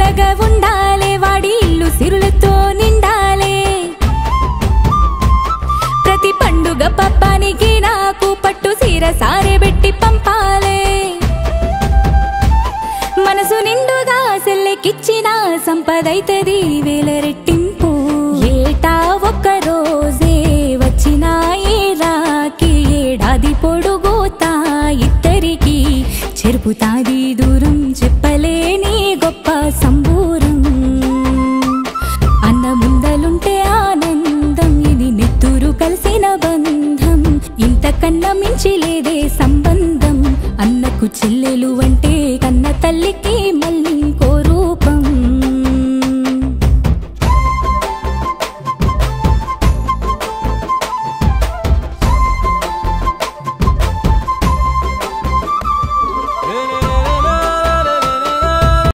చల్లగా ఉండాలే వాడి ఇల్లు సిరులతో నిండాలే ప్రతి పండుగ పబ్బానికి నాకు పట్టు సీర సారే పెట్టి పంపాలే మనసు నిండుగా సెల్లెకిచ్చిన సంపదైతది వేల రెట్టింపు ఏటా ఒక్క రోజే వచ్చిన ఏ రాకి ఏడాది పొడుగుతా ఇద్దరికి చెరుపుతాది దూరం చెప్పలేని గొప్ప